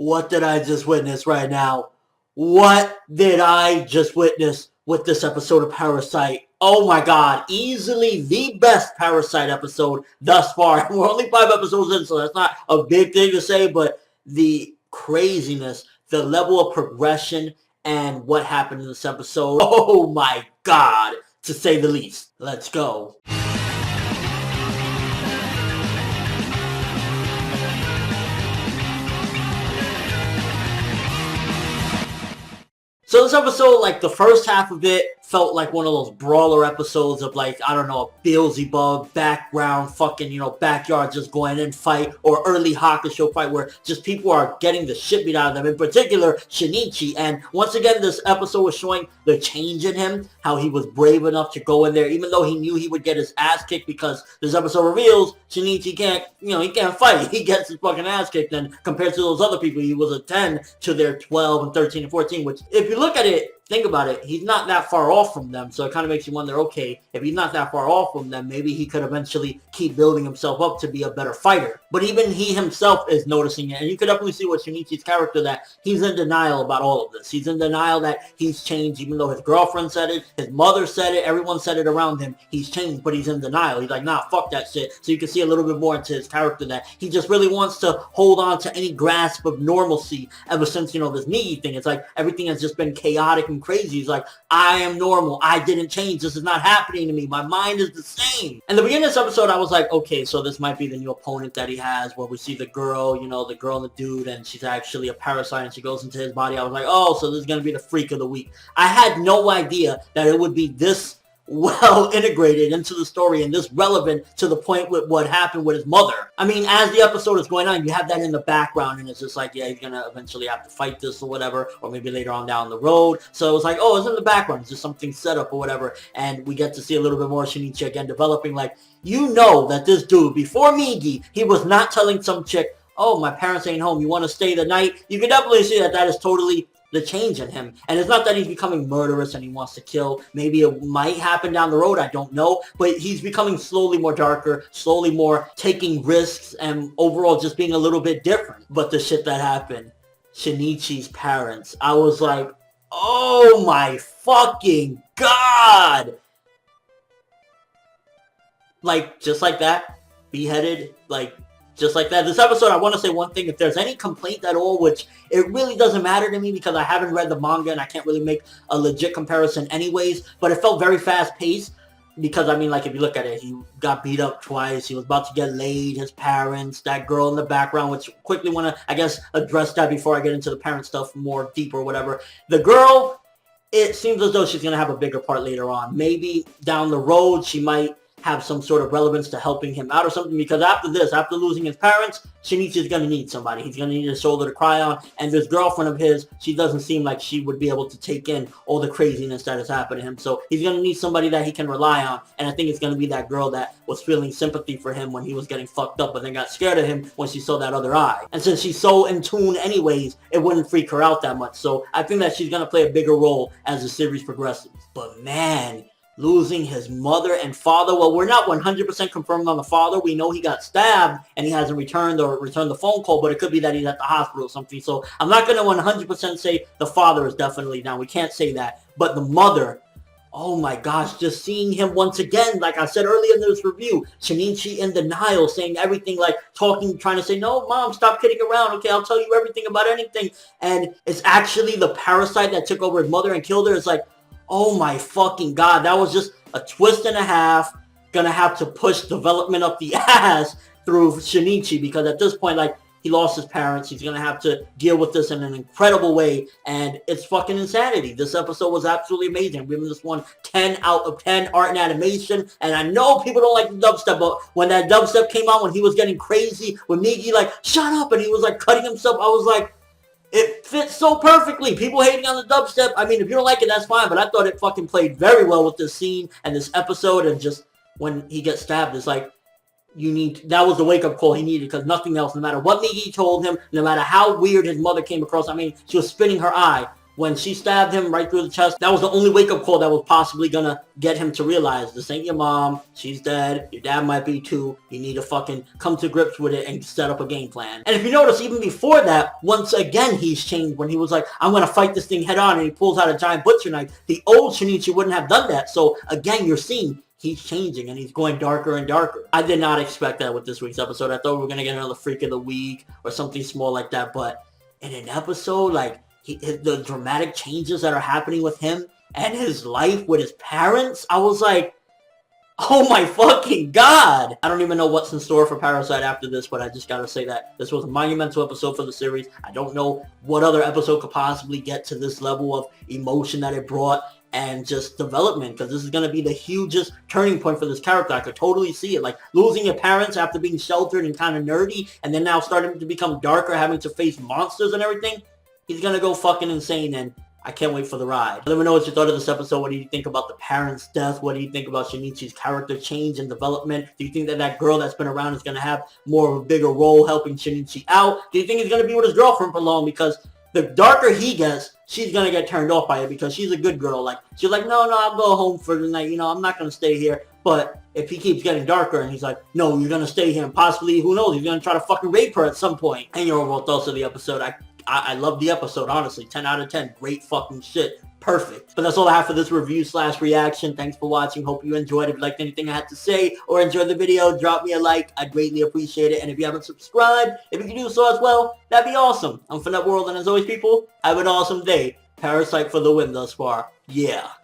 What did I just witness right now? What did I just witness with this episode of Parasite? Oh my god, easily the best Parasite episode thus far. We're only 5 episodes in, so that's not a big thing to say, but the craziness, the level of progression, and what happened in this episode, oh my god, to say the least. Let's go. So this episode, like the first half of it, felt like one of those brawler episodes of like, I don't know, a Beelzebub background fucking, backyard just going in fight, or early Hakusho fight where just people are getting the shit beat out of them. In particular, Shinichi. And once again, this episode was showing the change in him, how he was brave enough to go in there, even though he knew he would get his ass kicked, because this episode reveals Shinichi can't, he can't fight. He gets his fucking ass kicked. And compared to those other people, he was a 10 to their 12 and 13 and 14, which if you look at it, think about it, he's not that far off from them, so it kind of makes you wonder, okay, if he's not that far off from them, maybe he could eventually keep building himself up to be a better fighter. But even he himself is noticing it, and you could definitely see with Shinichi's character that he's in denial about all of this. He's in denial that he's changed, even though his girlfriend said it, his mother said it, everyone said it around him, he's changed, but he's in denial. He's like, nah, fuck that shit. So you can see a little bit more into his character that he just really wants to hold on to any grasp of normalcy ever since, this Migi thing. It's like everything has just been chaotic and crazy. He's like, I am normal. I didn't change. This is not happening to me. My mind is the same. And the beginning of this episode, I was like, okay, so this might be the new opponent that he has, where we see the girl, the girl and the dude, and she's actually a parasite, and she goes into his body. I was like, oh, so this is going to be the freak of the week. I had no idea that it would be this well integrated into the story and this relevant to the point with what happened with his mother. I mean, as the episode is going on, you have that in the background, and it's just like, yeah, he's gonna eventually have to fight this or whatever, or maybe later on down the road. So it was like, oh, it's in the background, it's just something set up or whatever, and we get to see a little bit more Shinichi again developing, like, that this dude, before Migi, he was not telling some chick, oh, my parents ain't home, you want to stay the night? You can definitely see that is totally the change in him. And it's not that he's becoming murderous and he wants to kill. Maybe it might happen down the road, I don't know. But he's becoming slowly more darker, slowly more taking risks, and overall just being a little bit different. But the shit that happened, Shinichi's parents, I was like, oh my fucking god! Like, just like that, beheaded, like, just like that. This episode, I want to say one thing. If there's any complaint at all, which it really doesn't matter to me because I haven't read the manga and I can't really make a legit comparison anyways, but it felt very fast-paced because, I mean, like, if you look at it, he got beat up twice. He was about to get laid, his parents, that girl in the background, which quickly want to, I guess, address that before I get into the parent stuff more deep or whatever. The girl, it seems as though she's going to have a bigger part later on. Maybe down the road, she might have some sort of relevance to helping him out or something, because after losing his parents, Shinichi's going to need somebody. He's going to need a shoulder to cry on, and this girlfriend of his, she doesn't seem like she would be able to take in all the craziness that has happened to him, so he's going to need somebody that he can rely on, and I think it's going to be that girl that was feeling sympathy for him when he was getting fucked up, but then got scared of him when she saw that other eye. And since she's so in tune anyways, it wouldn't freak her out that much, so I think that she's going to play a bigger role as the series progresses. But man, losing his mother and father. Well, we're not 100% confirmed on the father. We know he got stabbed and he hasn't returned the phone call, but it could be that he's at the hospital or something. So I'm not going to 100% say the father is definitely down. We can't say that. But the mother, oh my gosh, just seeing him once again, like I said earlier in this review, Shinichi in denial, saying everything, like talking, trying to say, no, mom, stop kidding around. Okay, I'll tell you everything about anything. And it's actually the parasite that took over his mother and killed her. It's like, oh my fucking god, that was just a twist and a half. Gonna have to push development up the ass through Shinichi, because at this point, like, he lost his parents. He's gonna have to deal with this in an incredible way, and it's fucking insanity. This episode was absolutely amazing. I'm giving this one 10 out of 10 art and animation, and I know people don't like the dubstep, but when that dubstep came out, when he was getting crazy, when Migi, like, shut up, and he was, like, cutting himself, I was like, it fits so perfectly. People hating on the dubstep, I mean, if you don't like it, that's fine, but I thought it fucking played very well with this scene and this episode, and just when he gets stabbed, it's like, that was the wake-up call he needed, because nothing else, no matter what Migi told him, no matter how weird his mother came across, I mean, she was spinning her eye, when she stabbed him right through the chest, that was the only wake-up call that was possibly gonna get him to realize this ain't your mom, she's dead, your dad might be too, you need to fucking come to grips with it and set up a game plan. And if you notice, even before that, once again he's changed when he was like, I'm gonna fight this thing head on, and he pulls out a giant butcher knife. The old Shinichi wouldn't have done that, so again, you're seeing he's changing and he's going darker and darker. I did not expect that with this week's episode. I thought we were gonna get another Freak of the Week or something small like that, but in an episode, like, the dramatic changes that are happening with him and his life with his parents, I was like, oh my fucking god! I don't even know what's in store for Parasyte after this, but I just gotta say that this was a monumental episode for the series. I don't know what other episode could possibly get to this level of emotion that it brought and just development, because this is going to be the hugest turning point for this character. I could totally see it, like losing your parents after being sheltered and kind of nerdy, and then now starting to become darker, having to face monsters and everything. He's going to go fucking insane, and I can't wait for the ride. Let me know what you thought of this episode. What do you think about the parents' death? What do you think about Shinichi's character change and development? Do you think that that girl that's been around is going to have more of a bigger role helping Shinichi out? Do you think he's going to be with his girlfriend for long? Because the darker he gets, she's going to get turned off by it because she's a good girl. Like, she's like, no, I'll go home for the night. You know, I'm not going to stay here. But if he keeps getting darker and he's like, no, you're going to stay here and possibly, who knows, he's going to try to fucking rape her at some point. And your overall thoughts of the episode. I love the episode, honestly. 10 out of 10. Great fucking shit. Perfect. But that's all I have for this review / reaction. Thanks for watching. Hope you enjoyed. If you liked anything I had to say or enjoyed the video, drop me a like. I'd greatly appreciate it. And if you haven't subscribed, if you can do so as well, that'd be awesome. I'm Finette World, and as always, people, have an awesome day. Parasyte for the win thus far. Yeah.